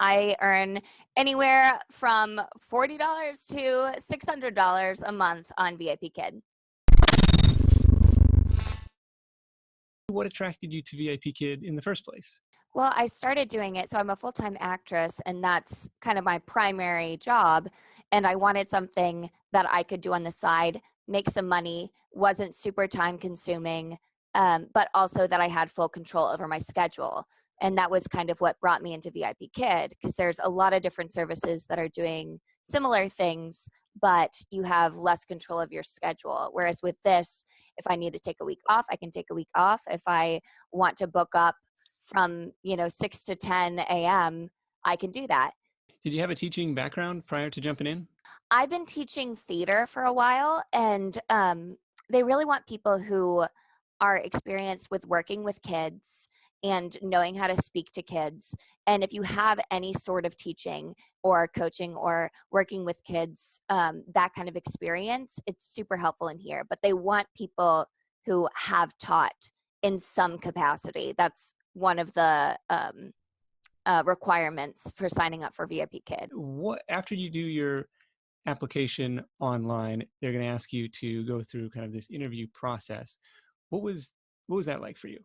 I earn anywhere from $40 to $600 a month on VIPKid. What attracted you to VIPKid in the first place? Well, I started doing it. So I'm a full-time actress, and that's kind of my primary job. And I wanted something that I could do on the side, make some money, wasn't super time consuming, but also that I had full control over my schedule. And that was kind of what brought me into VIPKid, because there's a lot of different services that are doing similar things, but you have less control of your schedule. Whereas with this, if I need to take a week off, I can take a week off. If I want to book up from 6 to 10 a.m., I can do that. Did you have a teaching background prior to jumping in? I've been teaching theater for a while, and they really want people who are experienced with working with kids and knowing how to speak to kids. And if you have any sort of teaching or coaching or working with kids, that kind of experience, it's super helpful in here. But they want people who have taught in some capacity. That's one of the requirements for signing up for VIPKid. What after you do your application online, they're going to ask you to go through kind of this interview process. What was what was that like for you?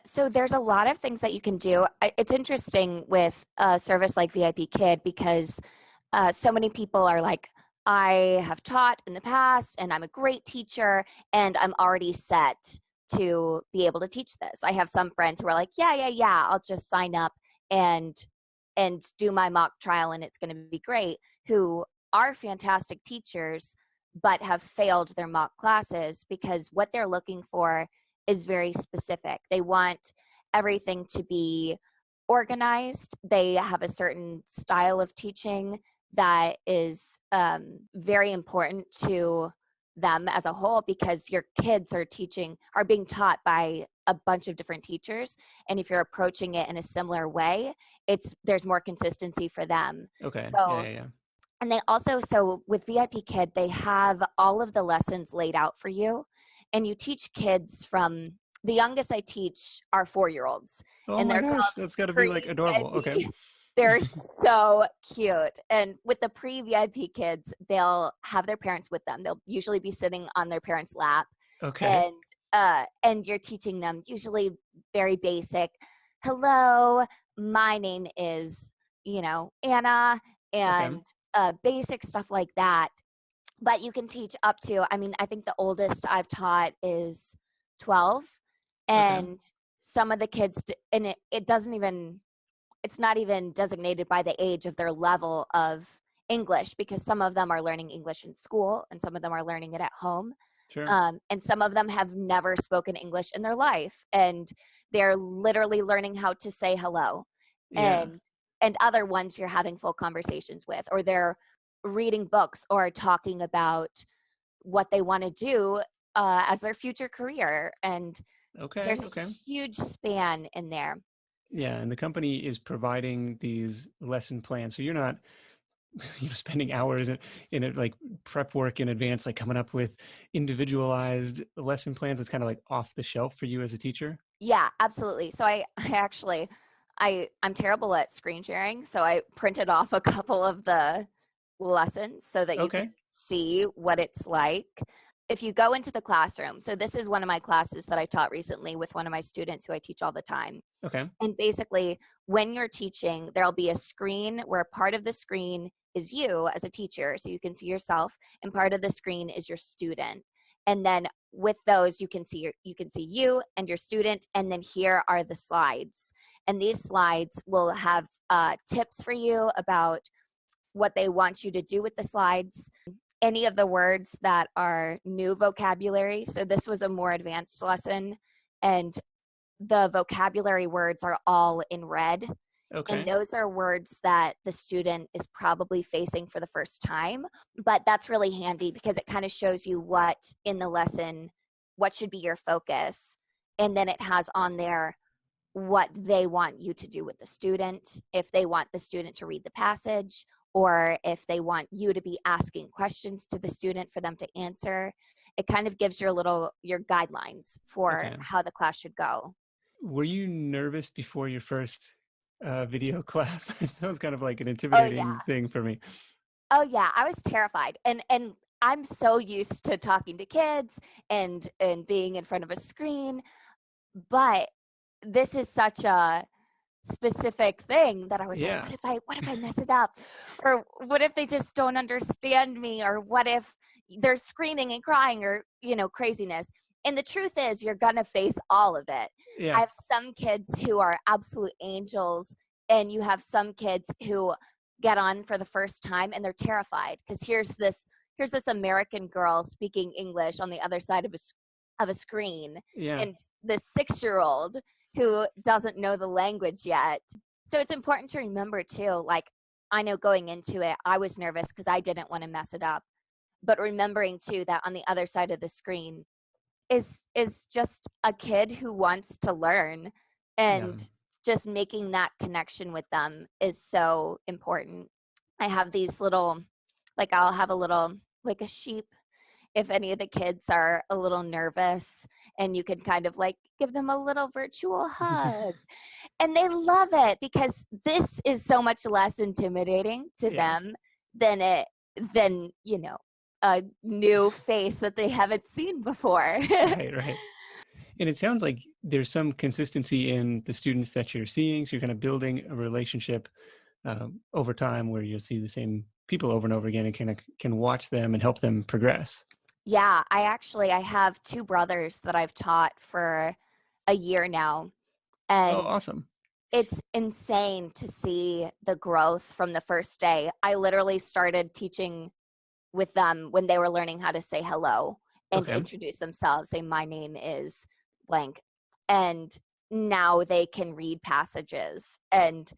So there's a lot of things that you can do. It's interesting with a service like VIPKid because so many people are like, I have taught in the past and I'm a great teacher and I'm already set to be able to teach this. I have some friends who are like, yeah, I'll just sign up and do my mock trial and it's going to be great, who are fantastic teachers but have failed their mock classes because what they're looking for is very specific. They want everything to be organized. They have a certain style of teaching that is very important to them as a whole, because your kids are being taught by a bunch of different teachers, and if you're approaching it in a similar way, there's more consistency for them. Okay. So, Yeah. and they also, so with VIPKid, they have all of the lessons laid out for you, and you teach kids from the youngest I teach are 4-year-olds, Oh and my they're gosh, called that's got to be like adorable. Okay. pre-VIP. They're so cute. And with the pre-VIP kids, they'll have their parents with them. They'll usually be sitting on their parents' lap, Okay. and you're teaching them usually very basic. Hello, my name is, Anna, Okay. and basic stuff like that. But you can teach up to, I mean, I think the oldest I've taught is 12, Okay. and some of the kids, and it doesn't even, it's not even designated by the age of their level of English, because some of them are learning English in school and some of them are learning it at home. Sure. And some of them have never spoken English in their life, and they're literally learning how to say hello. Yeah. And other ones you're having full conversations with, or they're reading books or talking about what they want to do as their future career. And Okay. there's a Okay. huge span in there. Yeah, and the company is providing these lesson plans, so you're not spending hours in it, like prep work in advance, like coming up with individualized lesson plans. It's kind of like off the shelf for you as a teacher. Yeah, absolutely. So I actually, I'm terrible at screen sharing, so I printed off a couple of the lessons so that you can Okay. see what it's like. If you go into the classroom, so this is one of my classes that I taught recently with one of my students who I teach all the time. Okay. And basically, when you're teaching, there'll be a screen where part of the screen is you as a teacher, so you can see yourself, and part of the screen is your student. And then with those, you can see you and your student, and then here are the slides. And these slides will have tips for you about what they want you to do with the slides, any of the words that are new vocabulary. So this was a more advanced lesson, and the vocabulary words are all in red. And Okay. those are words that the student is probably facing for the first time. But that's really handy because it kind of shows you what in the lesson, what should be your focus. And then it has on there what they want you to do with the student, if they want the student to read the passage, or if they want you to be asking questions to the student for them to answer. It kind of gives your guidelines for Okay. how the class should go. Were you nervous before your first video class. It sounds kind of like an Oh yeah. intimidating thing for me. Oh yeah, I was terrified. And I'm so used to talking to kids and being in front of a screen, but this is such a specific thing that I was like, Yeah. what if I mess it up? Or what if they just don't understand me? Or what if they're screaming and crying or, craziness? And the truth is you're gonna face all of it. I Yeah. have some kids who are absolute angels, and you have some kids who get on for the first time and they're terrified because here's this American girl speaking English on the other side of a screen, Yeah. and this 6-year-old who doesn't know the language yet. So it's important to remember too, like, I know going into it, I was nervous because I didn't want to mess it up. But remembering too that on the other side of the screen is just a kid who wants to learn, Yeah. and just making that connection with them is so important. I have these little, like, I'll have a little, like a sheep, if any of the kids are a little nervous, and you can kind of like give them a little virtual hug, and they love it because this is so much less intimidating to Yeah. them than a new face that they haven't seen before. Right. Right. And it sounds like there's some consistency in the students that you're seeing. So you're kind of building a relationship over time where you'll see the same people over and over again and kind of can watch them and help them progress. Yeah, I have 2 brothers that I've taught for a year now, Oh, and awesome. it's insane to see the growth from the first day. I literally started teaching with them when they were learning how to say hello and Okay. introduce themselves, say, "My name is blank." And now they can read passages and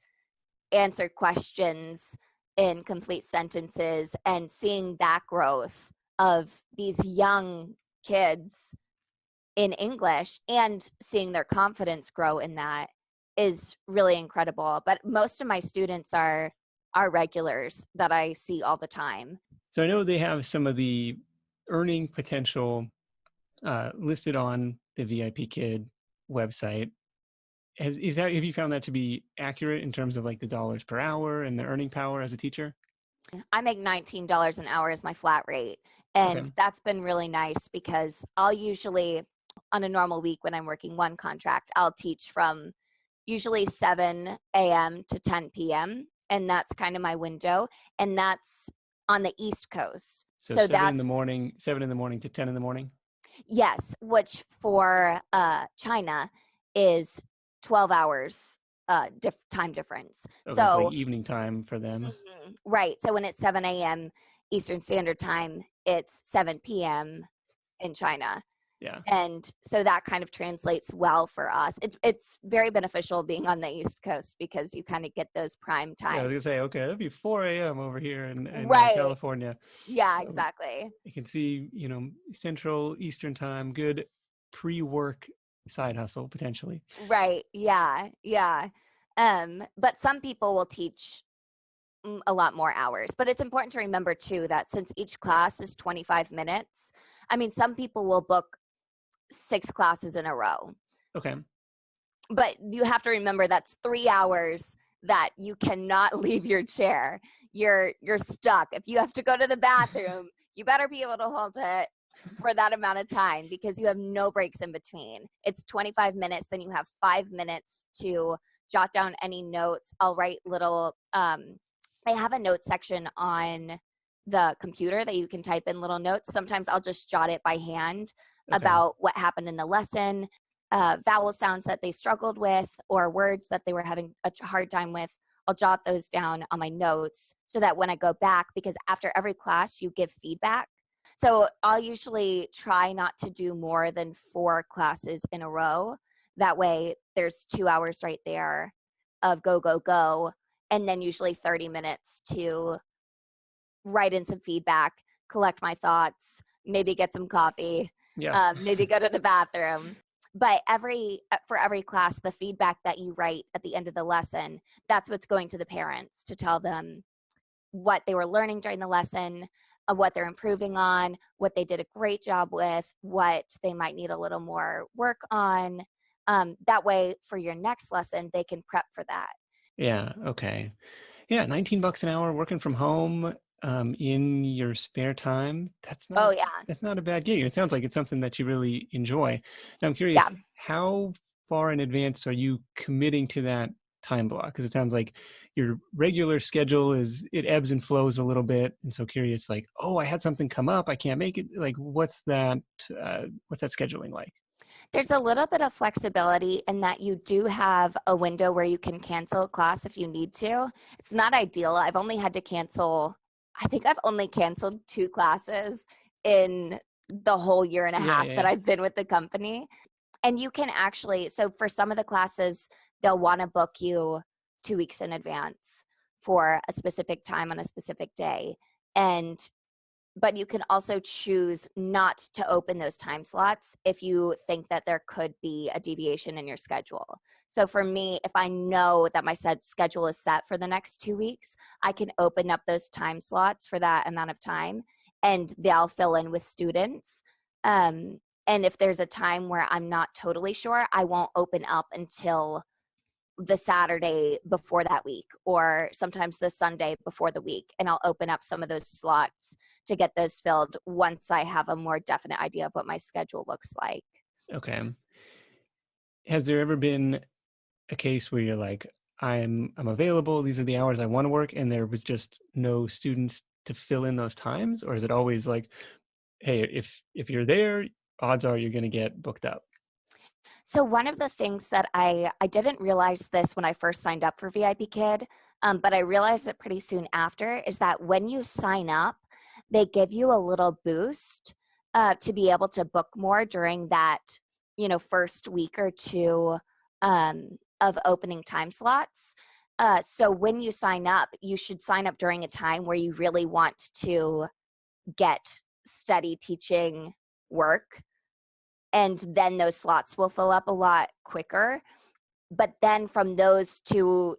answer questions in complete sentences, and seeing that growth of these young kids in English and seeing their confidence grow in that is really incredible. But most of my students are regulars that I see all the time. So I know they have some of the earning potential listed on the VIP Kid website. Have you found that to be accurate in terms of like the dollars per hour and the earning power as a teacher? I make $19 an hour as my flat rate. Okay. And that's been really nice because I'll usually, on a normal week when I'm working one contract, I'll teach from usually 7 a.m. to 10 p.m. And that's kind of my window. And that's on the East Coast. So So that's, 7 in the morning to 10 in the morning. yes, which for China is 12 hours time difference. Okay, so like So evening time for them. right. So when it's 7 a.m. Eastern Standard Time, it's 7 p.m. in China. Yeah. And so that kind of translates well for us. It's very beneficial being on the East Coast because you kind of get those prime Yeah, I was times. gonna say, okay, that'd be 4 a.m. over here in Right. California. Yeah, Um, exactly. you can see, Central Eastern time, good pre-work side hustle potentially. Right. Yeah. Yeah. But some people will teach a lot more hours. But it's important to remember too that since each class is 25 minutes, I mean, some people will book 6 classes in a row. Okay. But you have to remember that's 3 hours that you cannot leave your chair. You're stuck. If you have to go to the bathroom, you better be able to hold it for that amount of time because you have no breaks in between. It's 25 minutes, then you have 5 minutes to jot down any notes. I'll write little I have a note section on the computer that you can type in little notes. Sometimes I'll just jot it by hand Okay. about what happened in the lesson, vowel sounds that they struggled with, or words that they were having a hard time with. I'll jot those down on my notes so that when I go back, because after every class you give feedback. So I'll usually try not to do more than 4 classes in a row. That way there's 2 hours right there of go, go, go. And then usually 30 minutes to write in some feedback, collect my thoughts, maybe get some coffee, Yeah. maybe go to the bathroom. But for every class, the feedback that you write at the end of the lesson, that's what's going to the parents to tell them what they were learning during the lesson, what they're improving on, what they did a great job with, what they might need a little more work on. That way, for your next lesson, they can prep for that. Yeah. Okay. Yeah. $19 an hour working from home in your spare time. Oh yeah. That's not a bad gig. It sounds like it's something that you really enjoy. Now I'm Yeah. curious, how far in advance are you committing to that time block? Because it sounds like your regular schedule it ebbs and flows a little bit. And so curious, like, oh, I had something come up, I can't make it. Like, what's that scheduling like? There's a little bit of flexibility in that you do have a window where you can cancel a class if you need to. It's not ideal. I've only had to cancel, I think I've only canceled 2 classes in the whole year and a Yeah, half yeah, that yeah. I've been with the company. And you can actually, so for some of the classes, they'll want to book you 2 weeks in advance for a specific time on a specific day. And but you can also choose not to open those time slots if you think that there could be a deviation in your schedule. So for me, if I know that my schedule is set for the next 2 weeks, I can open up those time slots for that amount of time and they'll fill in with students. And if there's a time where I'm not totally sure, I won't open up until the Saturday before that week, or sometimes the Sunday before the week. And I'll open up some of those slots to get those filled once I have a more definite idea of what my schedule looks like. Okay. Has there ever been a case where you're like, I'm available, these are the hours I want to work, and there was just no students to fill in those times? Or is it always like, hey, if you're there, odds are you're going to get booked up? So one of the things that I didn't realize this when I first signed up for VIPKid, but I realized it pretty soon after, is that when you sign up, they give you a little boost to be able to book more during that, first week or two of opening time slots. So when you sign up, you should sign up during a time where you really want to get steady teaching work, and then those slots will fill up a lot quicker. But then from those to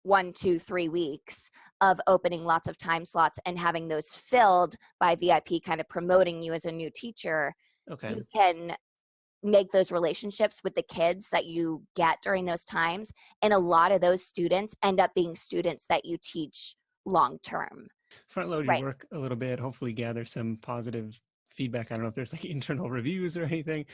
1, 2, 3 weeks of opening lots of time slots and having those filled by VIP kind of promoting you as a new teacher, Okay. you can make those relationships with the kids that you get during those times. And a lot of those students end up being students that you teach long term. Front load your Right. work a little bit, hopefully gather some positive feedback. I don't know if there's like internal reviews or anything,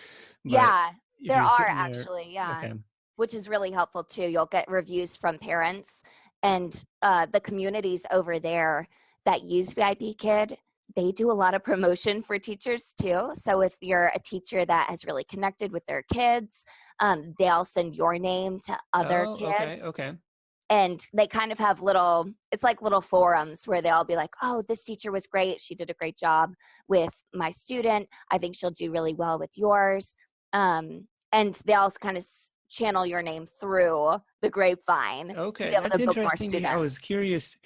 but Yeah, if there you're are sitting there, actually, yeah, okay. which is really helpful too. You'll get reviews from parents and the communities over there that use VIPKid. They do a lot of promotion for teachers too. So if you're a teacher that has really connected with their kids, they'll send your name to other Oh, okay, kids, okay. and they kind of have it's like little forums where they'll be like, oh, this teacher was great, she did a great job with my student, I think she'll do really well with yours. And they'll kind of channel your name through the grapevine to Okay, be able that's to book more interesting. I was students. curious,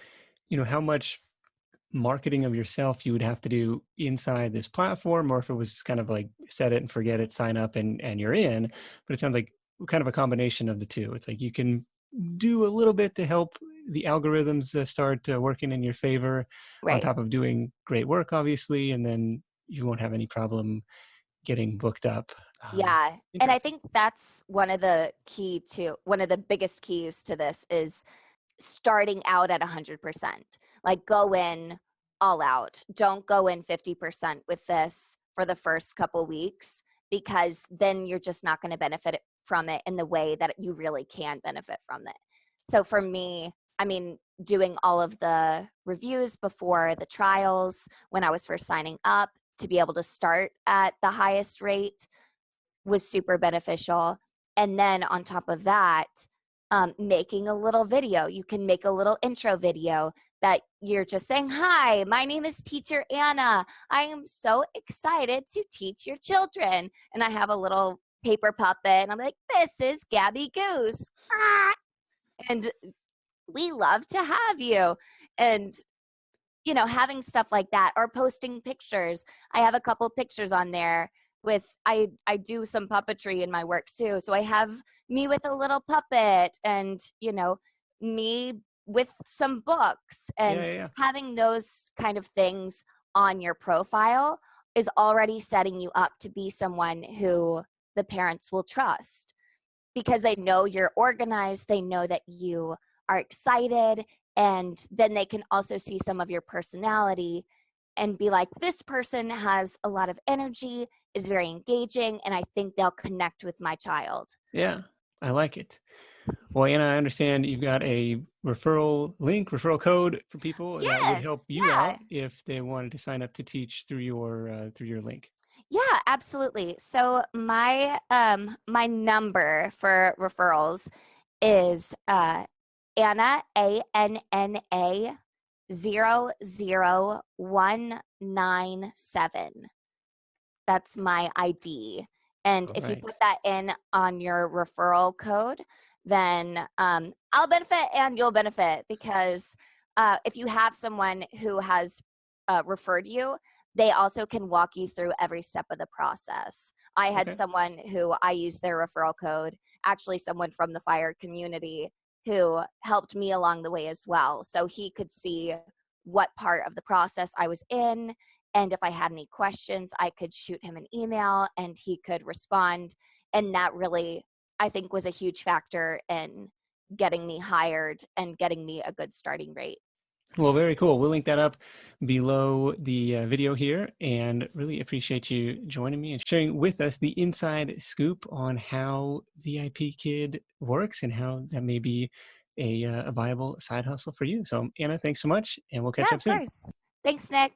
how much marketing of yourself you would have to do inside this platform, or if it was just kind of like set it and forget it, sign up and you're in. But it sounds like kind of a combination of the two. It's like you can do a little bit to help the algorithms start working in your favor on Right. top of doing great work, obviously, and then you won't have any problem getting booked up. Yeah, and I Interesting. think that's one of the biggest keys to this is starting out at 100%. Like, go in all out. Don't go in 50% with this for the first couple weeks, because then you're just not going to benefit from it in the way that you really can benefit from it. So for me, I mean, doing all of the reviews before the trials when I was first signing up to be able to start at the highest rate was super beneficial. And then on top of that, making a little video. You can make a little intro video that you're just saying, hi, my name is Teacher Anna. I am so excited to teach your children. And I have a little paper puppet, and I'm like, this is Gabby Goose. Ah, and we love to have you. And having stuff like that, or posting pictures. I have a couple pictures on there with I do some puppetry in my work too. So I have me with a little puppet, and me with some books, Yeah, and yeah, yeah. having those kind of things on your profile is already setting you up to be someone who the parents will trust, because they know you're organized, they know that you are excited, and then they can also see some of your personality and be like, this person has a lot of energy, is very engaging, and I think they'll connect with my child. Yeah, I like it. Well, Anna, I understand you've got a referral code for people that would Yes, help you yeah. out if they wanted to sign up to teach through your link. Yeah, absolutely. So my number for referrals is Anna, ANNA 00197. That's my ID. And All if you right. put that in on your referral code, then I'll benefit and you'll benefit, because if you have someone who has referred you, they also can walk you through every step of the process. I had Okay. someone who I used their referral code, actually, someone from the fire community who helped me along the way as well. So he could see what part of the process I was in, and if I had any questions, I could shoot him an email and he could respond. And that really, I think, was a huge factor in getting me hired and getting me a good starting rate. Well, very cool. We'll link that up below the video here, and really appreciate you joining me and sharing with us the inside scoop on how VIPKid works and how that may be a viable side hustle for you. So, Anna, thanks so much, and we'll catch Yeah, up of soon. course. Thanks, Nick.